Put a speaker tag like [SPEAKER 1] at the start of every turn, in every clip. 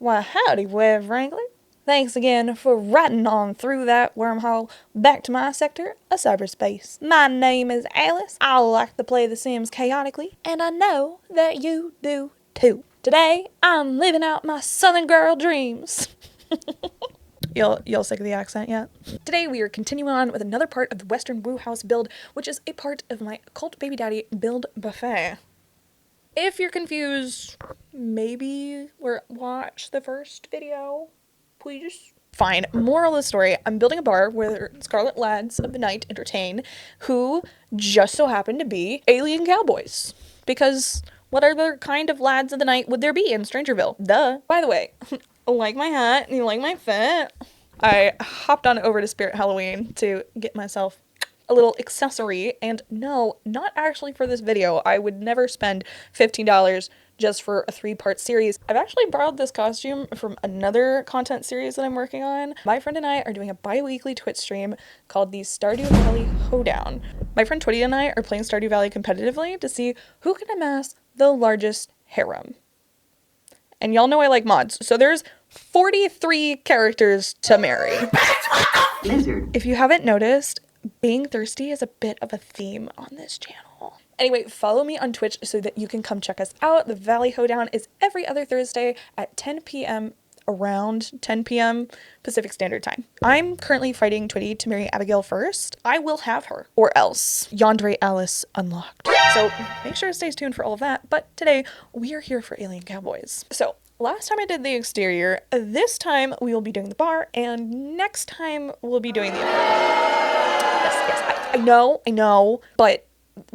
[SPEAKER 1] Why, howdy, Web Wrangler. Thanks again for riding on through that wormhole back to my sector of cyberspace. My name is Alice. I like to play The Sims chaotically, and I know that you do too. Today, I'm living out my Southern girl dreams. Y'all sick of the accent yet? Today we are continuing on with another part of the Western WooHouse build, which is a part of my Cult Baby Daddy build buffet. If you're confused, maybe watch the first video, please. Fine. Moral of the story, I'm building a bar where Scarlet Lads of the Night entertain, who just so happen to be alien cowboys. Because what other kind of lads of the night would there be in Strangerville? Duh. By the way, like my hat? You like my fit? I hopped on over to Spirit Halloween to get myself a little accessory, and no, not actually for this video. I would never spend $15 just for a 3-part series. I've actually borrowed this costume from another content series that I'm working on. My friend and I are doing a bi-weekly Twitch stream called the Stardew Valley Hoedown. My friend Twitty and I are playing Stardew Valley competitively to see who can amass the largest harem. And y'all know I like mods, so there's 43 characters to marry.
[SPEAKER 2] Lizard.
[SPEAKER 1] If you haven't noticed, being thirsty is a bit of a theme on this channel. Anyway, follow me on Twitch so that you can come check us out. The Valley Hoedown is every other Thursday at 10 p.m. around 10 p.m. Pacific Standard Time. I'm currently fighting Twitty to marry Abigail first. I will have her, or else. Yandere Alice unlocked. So make sure to stay tuned for all of that. But today, we are here for Alien Cowboys. So last time I did the exterior, this time we will be doing the bar, and next time we'll be doing the Yes, I know, but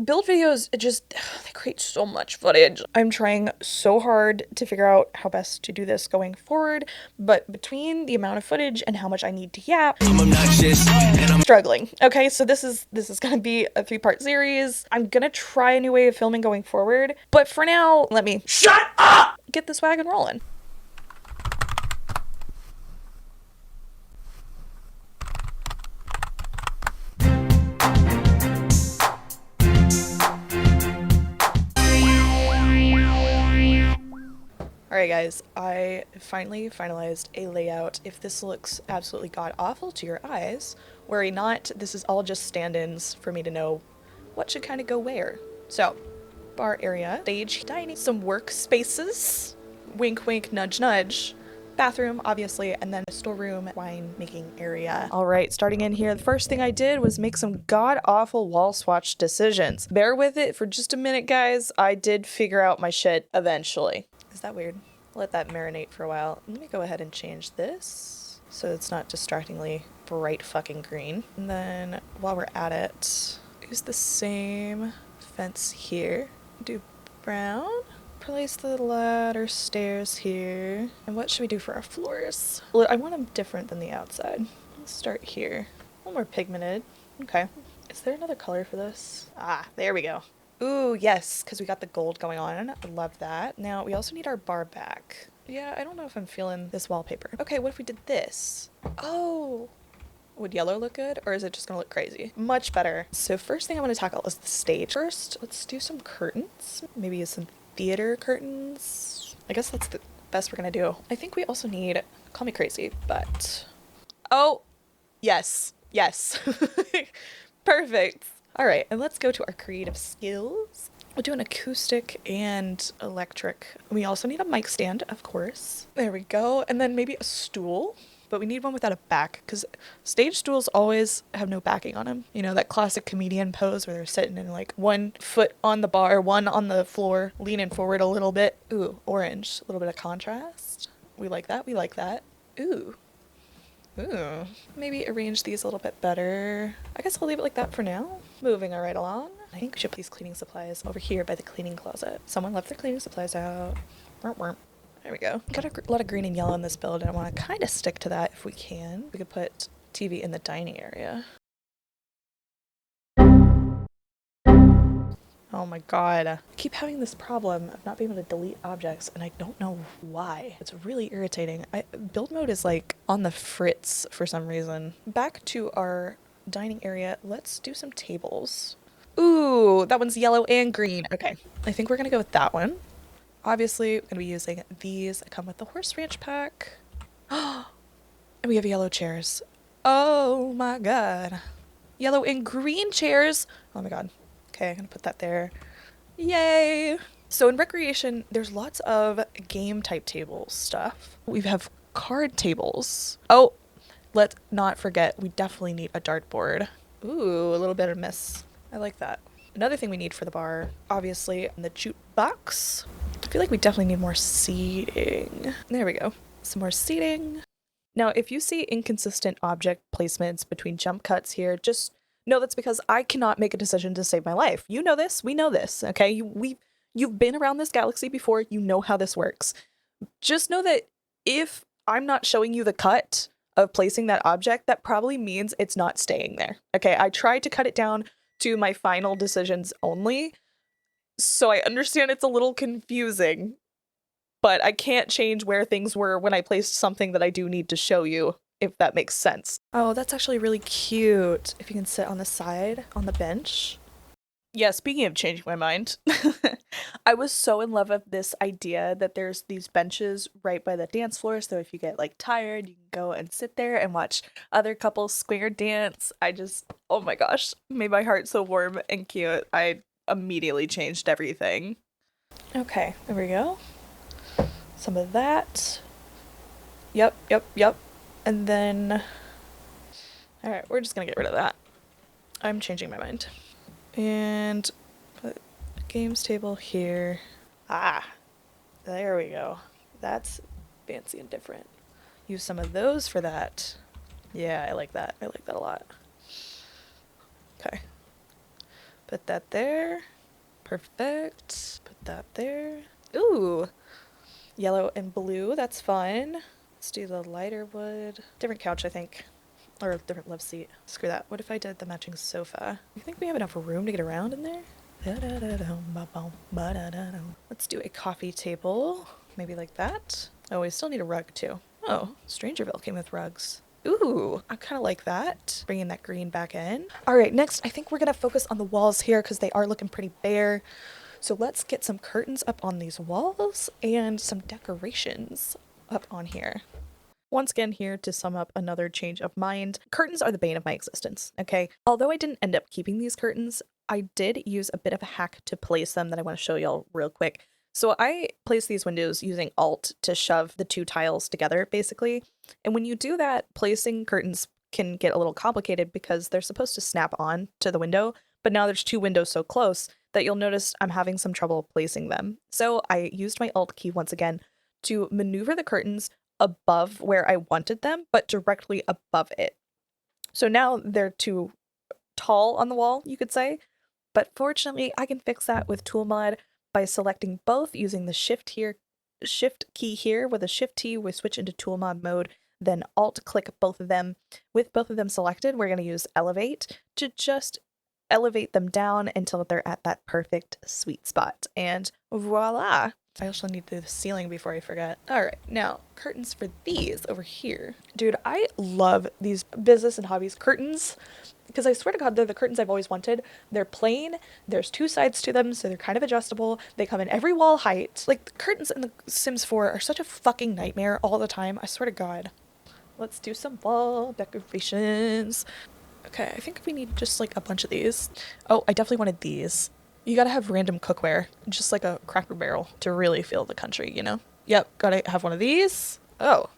[SPEAKER 1] build videos, they create so much footage. I'm trying so hard to figure out how best to do this going forward, but between the amount of footage and how much I need to yap, I'm obnoxious and I'm struggling. Okay, so this is gonna be a 3-part series. I'm gonna try a new way of filming going forward, but for now, let me shut up! Get this wagon rolling. Alright guys, I finally finalized a layout. If this looks absolutely god-awful to your eyes, worry not, this is all just stand-ins for me to know what should kind of go where. So, bar area, stage, dining, some workspaces, wink wink, nudge nudge, bathroom obviously, and then a storeroom, wine making area. Alright, starting in here, the first thing I did was make some god-awful wall swatch decisions. Bear with it for just a minute guys, I did figure out my shit eventually. Is that weird? Let that marinate for a while. Let me go ahead and change this so it's not distractingly bright fucking green. And then while we're at it, use the same fence here. Do brown. Place the ladder stairs here. And what should we do for our floors? Well, I want them different than the outside. Let's start here. A little more pigmented. Okay. Is there another color for this? Ah, there we go. Ooh, yes, because we got the gold going on. I love that. Now, we also need our bar back. Yeah, I don't know if I'm feeling this wallpaper. Okay, what if we did this? Oh! Would yellow look good, or is it just gonna look crazy? Much better. So first thing I want to tackle is the stage. First, let's do some curtains. Maybe use some theater curtains. I guess that's the best we're gonna do. I think we also need, call me crazy, but... Oh! Yes. Yes. Perfect. Alright, and let's go to our creative skills. We'll do an acoustic and electric. We also need a mic stand, of course. There we go. And then maybe a stool, but we need one without a back because stage stools always have no backing on them. You know, that classic comedian pose where they're sitting in like one foot on the bar, one on the floor, leaning forward a little bit. Ooh, orange, a little bit of contrast. We like that, we like that. Ooh. Ooh. Maybe arrange these a little bit better. I guess I'll leave it like that for now. Moving right along. I think we should put these cleaning supplies over here by the cleaning closet. Someone left their cleaning supplies out. There we go. Got a lot of green and yellow in this build, and I want to kind of stick to that if we can. We could put TV in the dining area. Oh my god. I keep having this problem of not being able to delete objects, and I don't know why. It's really irritating. Build mode is like on the fritz for some reason. Back to our dining area. Let's do some tables. Ooh, that one's yellow and green. Okay, I think we're gonna go with that one. Obviously, we're gonna be using these that come with the horse ranch pack. And we have yellow chairs. Oh my god. Yellow and green chairs. Oh my god. Okay, I'm gonna put that there. Yay! So in recreation, there's lots of game type table stuff. We have card tables. Oh, let's not forget, we definitely need a dartboard. Ooh, a little bit of miss. I like that. Another thing we need for the bar, obviously, the jukebox. I feel like we definitely need more seating. There we go. Some more seating. Now, if you see inconsistent object placements between jump cuts here, just know that's because I cannot make a decision to save my life. You know this. We know this, okay? You've been around this galaxy before. You know how this works. Just know that if I'm not showing you the cut of placing that object, that probably means it's not staying there, okay? I tried to cut it down to my final decisions only, so I understand it's a little confusing, but I can't change where things were when I placed something that I do need to show you, if that makes sense. Oh, that's actually really cute. If you can sit on the side, on the bench. Yeah, speaking of changing my mind, I was so in love with this idea that there's these benches right by the dance floor, so if you get like tired, you can go and sit there and watch other couples square dance. Oh my gosh, made my heart so warm and cute. I immediately changed everything. Okay, there we go. Some of that. Yep. And then, all right, we're just gonna get rid of that. I'm changing my mind. And put a games table here. Ah, there we go. That's fancy and different. Use some of those for that. Yeah, I like that. I like that a lot. Okay. Put that there. Perfect. Put that there. Ooh. Yellow and blue. That's fun. Let's do the lighter wood. Different couch, I think. Or a different love seat. Screw that. What if I did the matching sofa? You think we have enough room to get around in there? Let's do a coffee table. Maybe like that. Oh, we still need a rug too. Oh, Strangerville came with rugs. Ooh, I kind of like that. Bringing that green back in. All right, next, I think we're going to focus on the walls here because they are looking pretty bare. So let's get some curtains up on these walls and some decorations up on here. Once again, here to sum up another change of mind. Curtains are the bane of my existence, okay? Although I didn't end up keeping these curtains, I did use a bit of a hack to place them that I want to show y'all real quick. So I placed these windows using Alt to shove the two tiles together, basically. And when you do that, placing curtains can get a little complicated because they're supposed to snap on to the window, but now there's two windows so close that you'll notice I'm having some trouble placing them. So I used my Alt key once again to maneuver the curtains above where I wanted them, but directly above it. So now they're too tall on the wall, you could say, but fortunately I can fix that with tool mod by selecting both using the shift key here. With a shift T, we switch into tool mod mode, then alt click both of them. With both of them selected, we're going to use elevate to just elevate them down until they're at that perfect sweet spot. And voila! I also need to do the ceiling before I forget. All right, now curtains for these over here. Dude, I love these business and hobbies curtains because I swear to God, they're the curtains I've always wanted. They're plain, there's two sides to them, so they're kind of adjustable. They come in every wall height. Like, the curtains in the Sims 4 are such a fucking nightmare all the time. I swear to God. Let's do some wall decorations. Okay, I think we need just like a bunch of these. Oh, I definitely wanted these. You gotta have random cookware, just like a Cracker Barrel, to really feel the country, you know? Yep, gotta have one of these. Oh.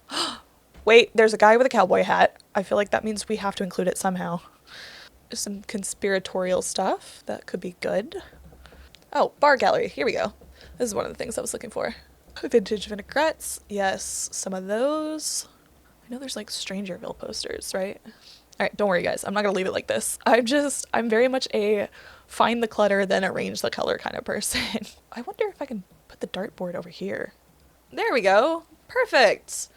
[SPEAKER 1] Wait, there's a guy with a cowboy hat. I feel like that means we have to include it somehow. Some conspiratorial stuff. That could be good. Oh, bar gallery. Here we go. This is one of the things I was looking for. Vintage vinaigrettes. Yes, some of those. I know there's like Strangerville posters, right? All right, don't worry, guys. I'm not gonna leave it like this. I'm very much a find the clutter, then arrange the color kind of person. I wonder if I can put the dartboard over here. There we go. Perfect.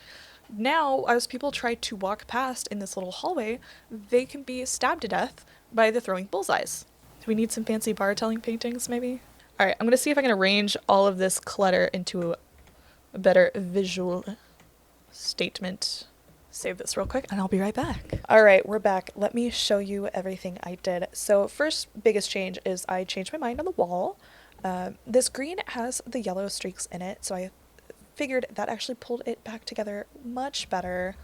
[SPEAKER 1] Now, as people try to walk past in this little hallway, they can be stabbed to death by the throwing bullseyes. Do we need some fancy bar-telling paintings, maybe? All right, I'm gonna see if I can arrange all of this clutter into a better visual statement. Save this real quick and I'll be right back. All right, we're back. Let me show you everything I did. So first biggest change is I changed my mind on the wall. This green has the yellow streaks in it, so I figured that actually pulled it back together much better.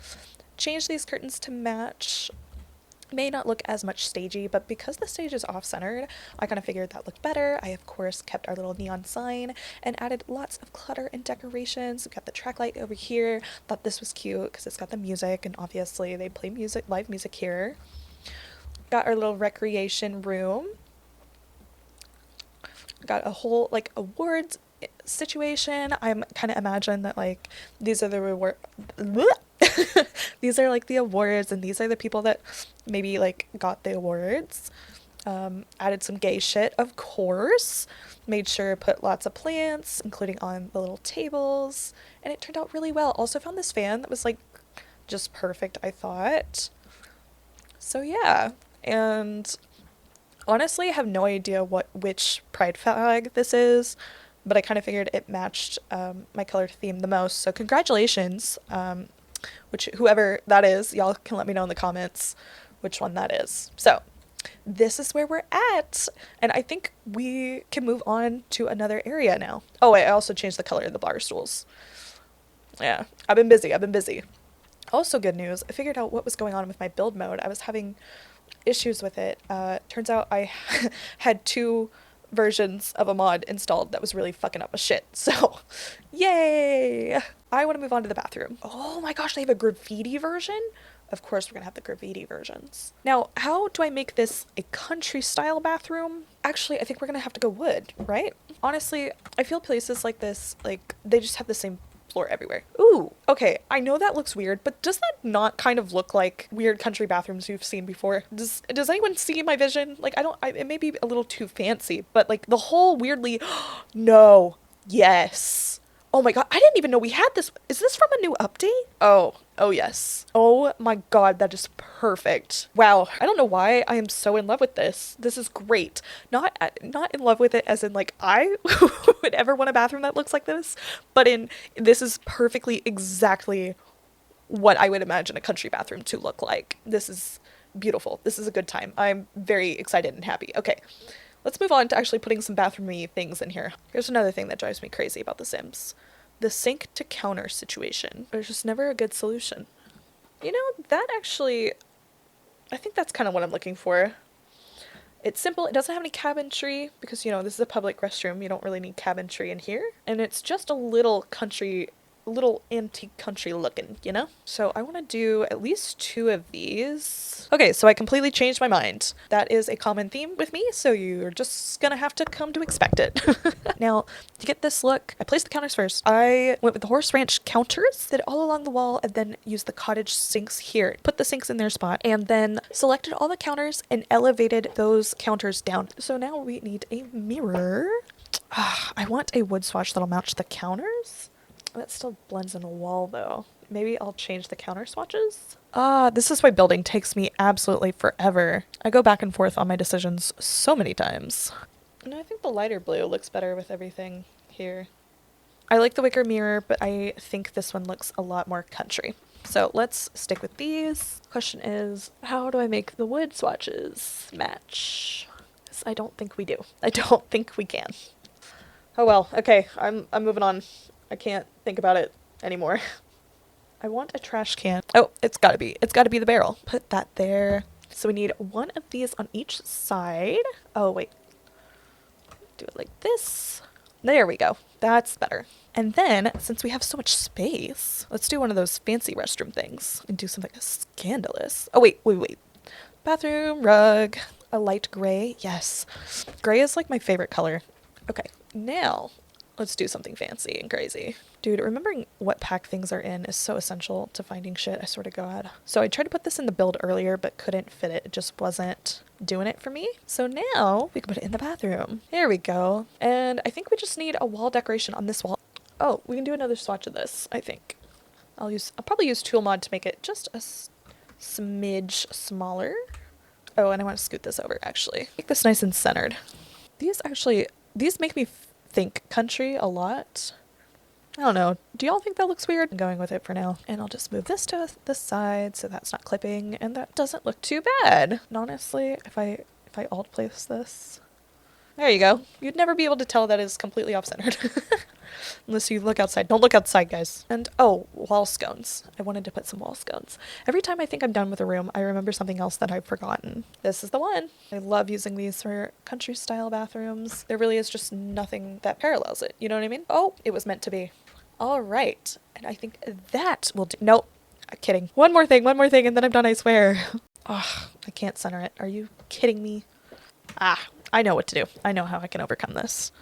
[SPEAKER 1] Changed these curtains to match. May not look as much stagey, but because the stage is off-centered, I kind of figured that looked better. I, of course, kept our little neon sign and added lots of clutter and decorations. We got the track light over here. Thought this was cute because it's got the music, and obviously they play music, live music here. Got our little recreation room. Got a whole, like, awards situation. I'm kind of imagine that, like, these are the reward these are like the awards, and these are the people that maybe like got the awards. Added some gay shit, of course. Made sure put lots of plants, including on the little tables, and it turned out really well. Also found this fan that was like just perfect, I thought. So yeah, and honestly I have no idea which pride flag this is, but I kind of figured it matched my color theme the most. So congratulations, which whoever that is, y'all can let me know in the comments which one that is. So this is where we're at, and I think we can move on to another area now. Oh wait, I also changed the color of the bar stools. Yeah, I've been busy. Also good news, I figured out what was going on with my build mode. I was having issues with it. Turns out I had 2 versions of a mod installed that was really fucking up my shit. So, yay! I want to move on to the bathroom. Oh my gosh, they have a graffiti version? Of course we're gonna have the graffiti versions. Now, how do I make this a country style bathroom? Actually, I think we're gonna have to go wood, right? Honestly, I feel places like this, like, they just have the same floor everywhere. Ooh, okay, I know that looks weird, but does that not kind of look like weird country bathrooms you've seen before? Does anyone see my vision? Like, it may be a little too fancy, but like the whole weirdly, no, yes. Oh my god, I didn't even know we had this. Is this from a new update? Oh yes. Oh my god, that is perfect. Wow, I don't know why I am so in love with this. This is great. Not in love with it as in like I would ever want a bathroom that looks like this, but this is perfectly exactly what I would imagine a country bathroom to look like. This is beautiful. This is a good time. I'm very excited and happy. Okay. Let's move on to actually putting some bathroomy things in here. Here's another thing that drives me crazy about The Sims. The sink to counter situation. There's just never a good solution. You know, that actually, I think that's kind of what I'm looking for. It's simple. It doesn't have any cabinetry because, you know, this is a public restroom. You don't really need cabinetry in here. And it's just a little antique country looking, you know? So I want to do at least 2 of these. Okay, so I completely changed my mind. That is a common theme with me, so you're just gonna have to come to expect it. Now, to get this look, I placed the counters first. I went with the horse ranch counters, did it all along the wall, and then used the cottage sinks here. Put the sinks in their spot, and then selected all the counters and elevated those counters down. So now we need a mirror. I want a wood swatch that'll match the counters. That still blends in a wall though. Maybe I'll change the counter swatches. This is why building takes me absolutely forever. I go back and forth on my decisions so many times. And I think the lighter blue looks better with everything here. I like the wicker mirror, but I think this one looks a lot more country. So let's stick with these. Question is, how do I make the wood swatches match? I don't think we do. I don't think we can. Oh well, okay, I'm moving on. I can't think about it anymore. I want a trash can. Oh, it's gotta be the barrel. Put that there. So we need 1 of these on each side. Oh, wait. Do it like this. There we go. That's better. And then, since we have so much space, let's do one of those fancy restroom things and do something scandalous. Oh, wait. Bathroom rug. A light gray. Yes. Gray is like my favorite color. Okay, now let's do something fancy and crazy. Dude, remembering what pack things are in is so essential to finding shit, I swear to God. So I tried to put this in the build earlier, but couldn't fit it. It just wasn't doing it for me. So now we can put it in the bathroom. There we go. And I think we just need a wall decoration on this wall. Oh, we can do another swatch of this, I think. I'll probably use Tool Mod to make it just a smidge smaller. Oh, and I want to scoot this over, actually. Make this nice and centered. These make me think country a lot. I don't know. Do y'all think that looks weird? I'm going with it for now. And I'll just move this to the side so that's not clipping, and that doesn't look too bad. And honestly, if I alt place this, There you go. You'd never be able to tell that is completely off-centered. Unless you look outside. Don't look outside, guys. And, oh, wall scones. I wanted to put some wall scones. Every time I think I'm done with a room, I remember something else that I've forgotten. This is the one. I love using these for country-style bathrooms. There really is just nothing that parallels it. You know what I mean? Oh, it was meant to be. All right. And I think that will do. Nope. I'm kidding. One more thing, and then I'm done, I swear. Oh, I can't center it. Are you kidding me? Ah, I know what to do. I know how I can overcome this.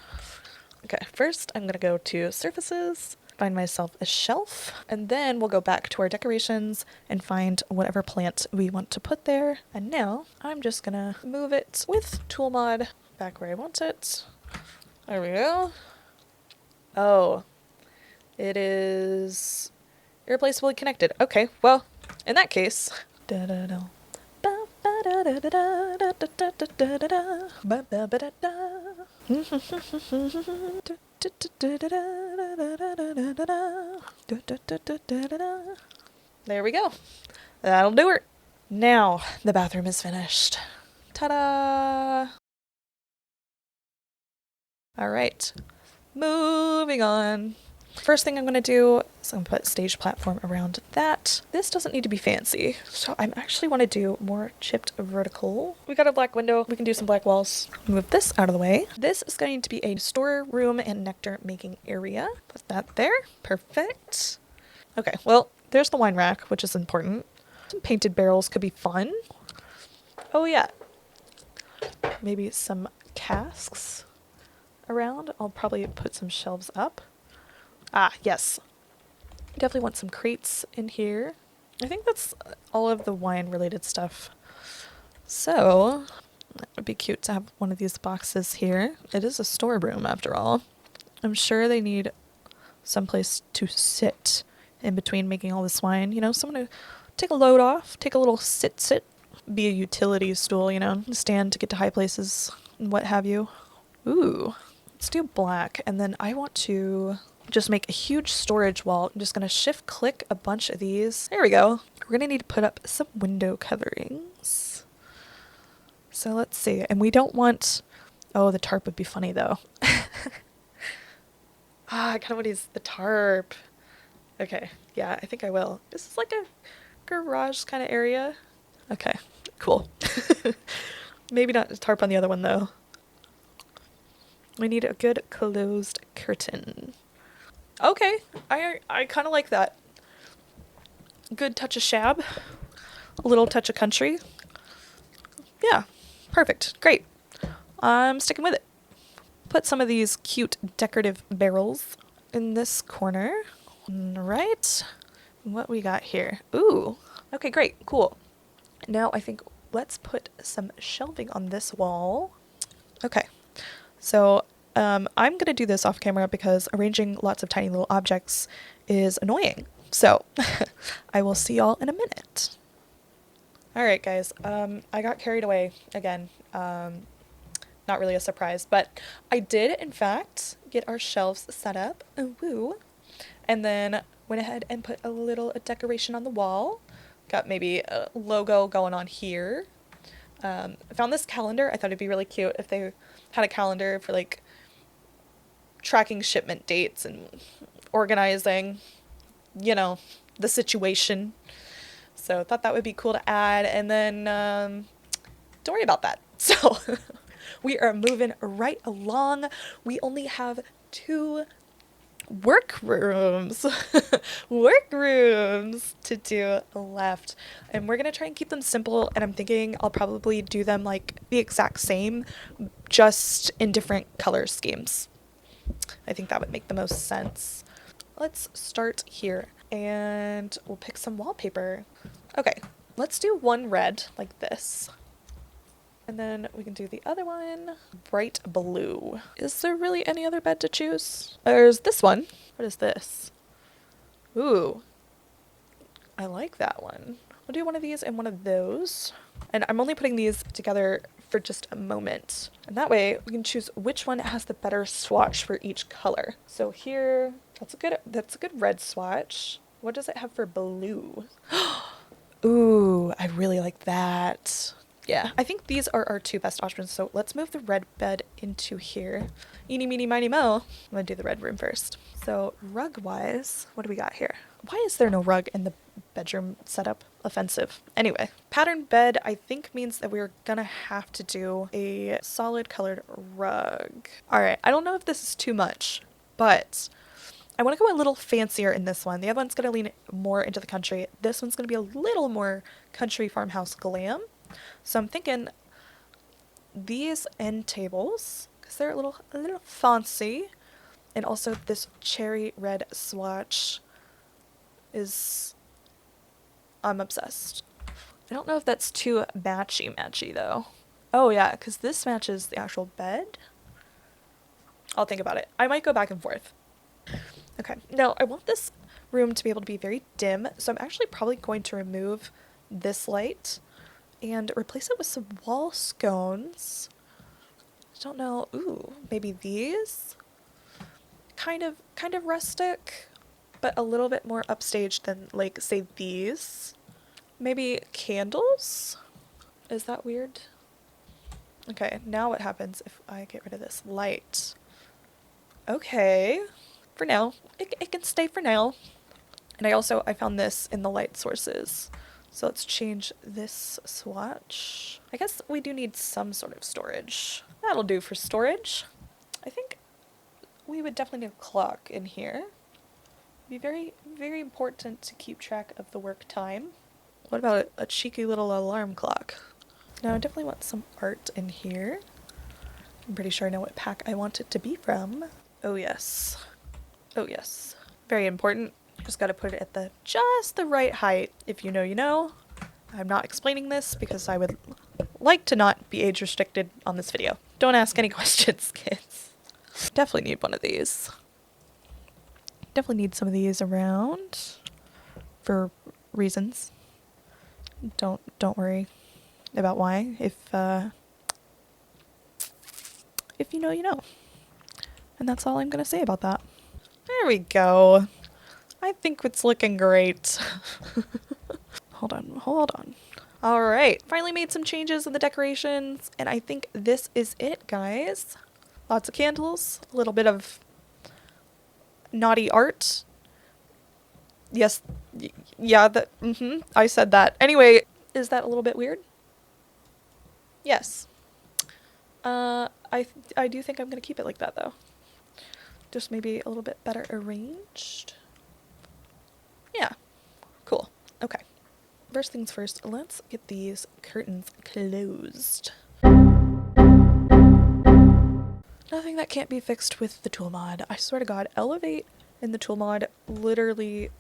[SPEAKER 1] Okay, first I'm gonna go to surfaces, find myself a shelf, and then we'll go back to our decorations and find whatever plant we want to put there. And now I'm just gonna move it with tool mod back where I want it. There we go. Oh, it is irreplaceably connected. Okay, well, in that case, there we go. That'll do it. Now the bathroom is finished. Ta-da! All right, moving on. First thing I'm going to do is I'm going to put a stage platform around that. This doesn't need to be fancy, so I actually want to do more chipped vertical. We got a black window. We can do some black walls. Move this out of the way. This is going to be a storeroom and nectar making area. Put that there. Perfect. Okay, well, there's the wine rack, which is important. Some painted barrels could be fun. Oh yeah. Maybe some casks around. I'll probably put some shelves up. Ah, yes. Definitely want some crates in here. I think that's all of the wine-related stuff. So, it would be cute to have one of these boxes here. It is a storeroom, after all. I'm sure they need someplace to sit in between making all this wine. You know, someone to take a load off, take a little sit. Be a utility stool, you know, stand to get to high places and what have you. Ooh, let's do black. And then I want to just make a huge storage wall. I'm just going to shift click a bunch of these. There we go. We're going to need to put up some window coverings. So let's see. And we don't want, oh, the tarp would be funny though. I kind of want to use the tarp. Okay. Yeah, I think I will. This is like a garage kind of area. Okay, cool. Maybe not a tarp on the other one though. We need a good closed curtain. Okay, I kind of like that. Good touch of shab, a little touch of country. Yeah, perfect, great. I'm sticking with it. Put some of these cute decorative barrels in this corner. Right, what we got here? Ooh, okay, great, cool. Now I think let's put some shelving on this wall. Okay, so I'm going to do this off camera because arranging lots of tiny little objects is annoying. So I will see y'all in a minute. All right, guys, I got carried away again. Not really a surprise, but I did, in fact, get our shelves set up. Ooh, woo. And then went ahead and put a little decoration on the wall. Got maybe a logo going on here. I found this calendar. I thought it'd be really cute if they had a calendar for like tracking shipment dates and organizing, you know, the situation. So I thought that would be cool to add. And then don't worry about that. So we are moving right along. We only have 2 workrooms to do left, and we're gonna try and keep them simple, and I'm thinking I'll probably do them like the exact same, just in different color schemes. I think that would make the most sense. Let's start here and we'll pick some wallpaper. Okay, let's do one red like this. And then we can do the other one, bright blue. Is there really any other bed to choose? There's this one. What is this? Ooh, I like that one. We'll do one of these and one of those. And I'm only putting these together for just a moment. And that way we can choose which one has the better swatch for each color. So here, that's a good red swatch. What does it have for blue? Ooh, I really like that. Yeah, I think these are our two best options. So let's move the red bed into here. Eeny, meeny, miny, mo. I'm gonna do the red room first. So rug-wise, what do we got here? Why is there no rug in the bedroom setup? Offensive. Anyway, pattern bed I think means that we're gonna have to do a solid colored rug. All right, I don't know if this is too much, but I want to go a little fancier in this one. The other one's going to lean more into the country. This one's going to be a little more country farmhouse glam. So I'm thinking these end tables, because they're a little fancy. And also this cherry red swatch is... I'm obsessed. I don't know if that's too matchy though. Oh yeah, because this matches the actual bed. I'll think about it. I might go back and forth. Okay, now I want this room to be able to be very dim, so I'm actually probably going to remove this light and replace it with some wall scones. I don't know, ooh, maybe these? Kind of rustic, but a little bit more upstaged than, like, say these. Maybe candles? Is that weird? Okay, now what happens if I get rid of this light? Okay. For now. It can stay for now. And I found this in the light sources. So let's change this swatch. I guess we do need some sort of storage. That'll do for storage. I think we would definitely need a clock in here. It'd be very, very important to keep track of the work time. What about a cheeky little alarm clock? Now I definitely want some art in here. I'm pretty sure I know what pack I want it to be from. Oh yes. Oh yes. Very important. Just gotta put it at just the right height. If you know, you know. I'm not explaining this because I would like to not be age restricted on this video. Don't ask any questions, kids. Definitely need one of these. Definitely need some of these around for reasons. Don't worry about why. If you know, you know. And that's all I'm gonna say about that. There we go. I think it's looking great. Hold on. Alright, finally made some changes in the decorations, and I think this is it, guys. Lots of candles, a little bit of naughty art. Yes, yeah, I said that. Anyway, is that a little bit weird? Yes. I do think I'm gonna keep it like that, though. Just maybe a little bit better arranged. Yeah, cool. Okay. First things first, let's get these curtains closed. Nothing that can't be fixed with the tool mod. I swear to God, Elevate in the tool mod literally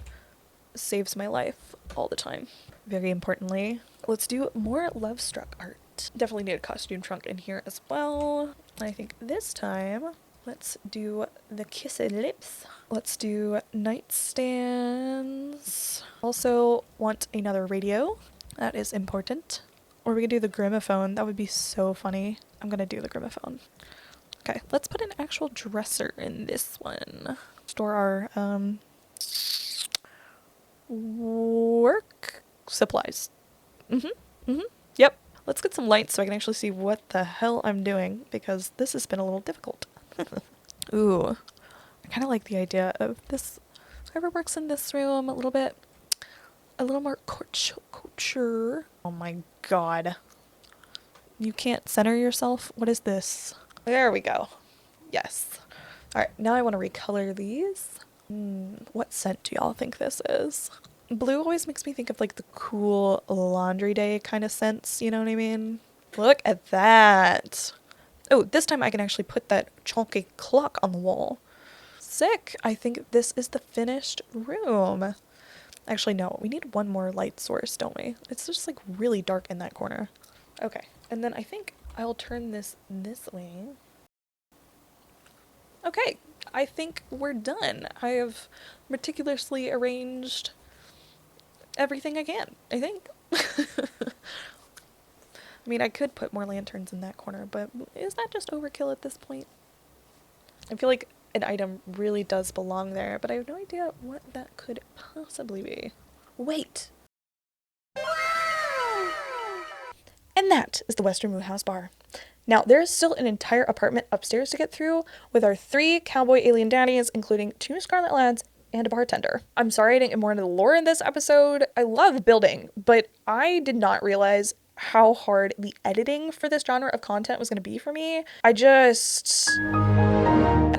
[SPEAKER 1] saves my life all the time. Very importantly, let's do more Love Struck art. Definitely need a costume trunk in here as well. I think this time, let's do the kissed lips. Let's do nightstands. Also want another radio. That is important. Or we could do the gramophone. That would be so funny. I'm gonna do the gramophone. Okay, let's put an actual dresser in this one. Store our work supplies. Yep. Let's get some lights so I can actually see what the hell I'm doing, because this has been a little difficult. Ooh. I kind of like the idea of this, whoever works in this room, a little more couture. Oh my god. You can't center yourself? What is this? There we go. Yes. Alright, now I want to recolor these. What scent do y'all think this is? Blue always makes me think of like the cool laundry day kind of scents, you know what I mean? Look at that. Oh, this time I can actually put that chunky clock on the wall. Sick. I think this is the finished room. Actually, no, we need one more light source, don't we? It's just like really dark in that corner. Okay, and then I think I'll turn this way. Okay, I think we're done. I have meticulously arranged everything again, I think. I mean, I could put more lanterns in that corner, but is that just overkill at this point? I feel like an item really does belong there, but I have no idea what that could possibly be. Wait! And And that is the Western WooHouse bar. Now, there is still an entire apartment upstairs to get through with our 3 cowboy alien daddies, including 2 Scarlet lads and a bartender. I'm sorry I didn't get more into the lore in this episode. I love building, but I did not realize how hard the editing for this genre of content was going to be for me.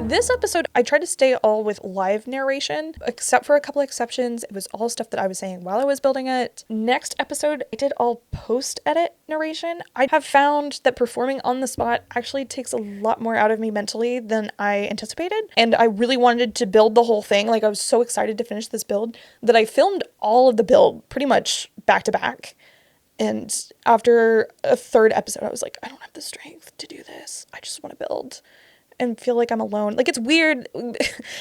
[SPEAKER 1] This episode, I tried to stay all with live narration, except for a couple exceptions. It was all stuff that I was saying while I was building it. Next episode, I did all post-edit narration. I have found that performing on the spot actually takes a lot more out of me mentally than I anticipated. And I really wanted to build the whole thing. Like, I was so excited to finish this build that I filmed all of the build pretty much back to back. And after a 3rd episode, I was like, I don't have the strength to do this. I just want to build and feel like I'm alone. Like, it's weird.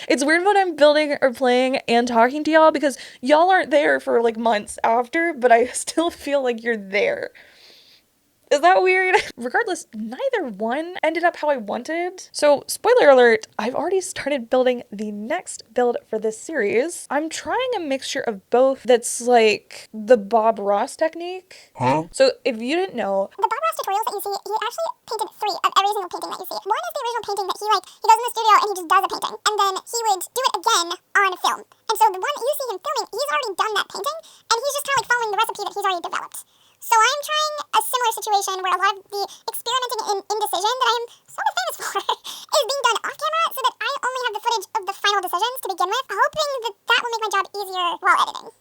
[SPEAKER 1] It's weird when I'm building or playing and talking to y'all because y'all aren't there for like months after, but I still feel like you're there. Is that weird? Regardless, neither one ended up how I wanted. So, spoiler alert, I've already started building the next build for this series. I'm trying a mixture of both that's like the Bob Ross technique. So, if you didn't know,
[SPEAKER 3] the Bob Ross tutorials that you see, he actually painted 3 of every single painting that you see. One is the original painting that he goes in the studio and he just does a painting. And then he would do it again on film. And so the one that you see him filming, he's already done that painting and he's just kind of like following the recipe that he's already developed. So I'm trying a similar situation where a lot of the experimenting in indecision that I'm sort of famous for is being done off camera so that I only have the footage of the final decisions to begin with, hoping that that will make my job easier while editing.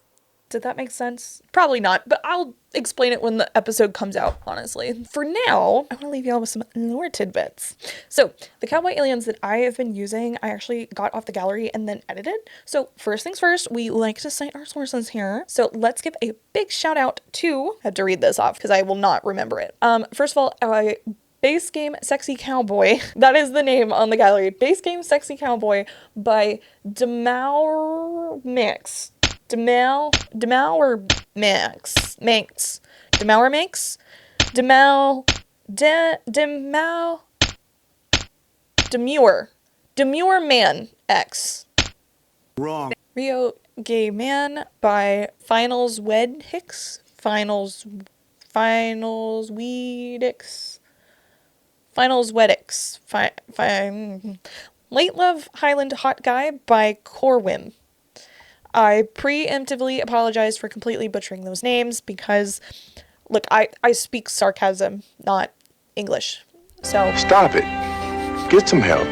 [SPEAKER 1] Did that make sense? Probably not, but I'll explain it when the episode comes out, honestly. For now, I want to leave y'all with some lore tidbits. So, the cowboy aliens that I have been using, I actually got off the gallery and then edited. So, first things first, we like to cite our sources here. So, let's give a big shout out to, I have to read this off because I will not remember it. First of all, Basegame Sexy Cowboy. That is the name on the gallery. Basegame Sexy Cowboy by DEMAUERMANX. DEMAUERMANX.
[SPEAKER 4] Wrong.
[SPEAKER 1] Rio Gay Man by FINALSWEDHYX. FINALSWEDHYX. Late Love Highland Hotguy by Corwim. I preemptively apologize for completely butchering those names because, look, I speak sarcasm, not English. So
[SPEAKER 4] Stop it. Get some help.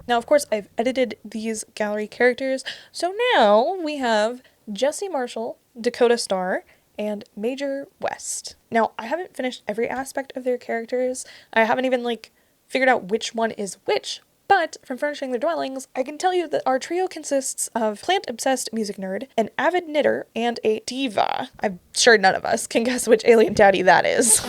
[SPEAKER 1] now, of course, I've edited these gallery characters. So now we have Jesse Marshall, Dakota Star, and Major West. Now, I haven't finished every aspect of their characters. I haven't even, figured out which one is which. But from furnishing their dwellings, I can tell you that our trio consists of plant-obsessed music nerd, an avid knitter, and a diva. I'm sure none of us can guess which alien daddy that is.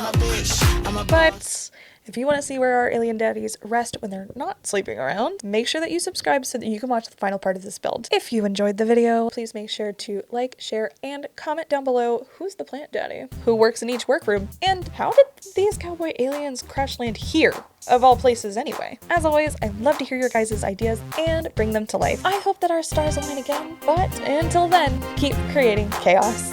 [SPEAKER 1] But if you want to see where our alien daddies rest when they're not sleeping around, make sure that you subscribe so that you can watch the final part of this build. If you enjoyed the video, please make sure to like, share, and comment down below who's the plant daddy, who works in each workroom, and how did these cowboy aliens crash land here? Of all places anyway. As always, I'd love to hear your guys' ideas and bring them to life. I hope that our stars align again, but until then, keep creating chaos.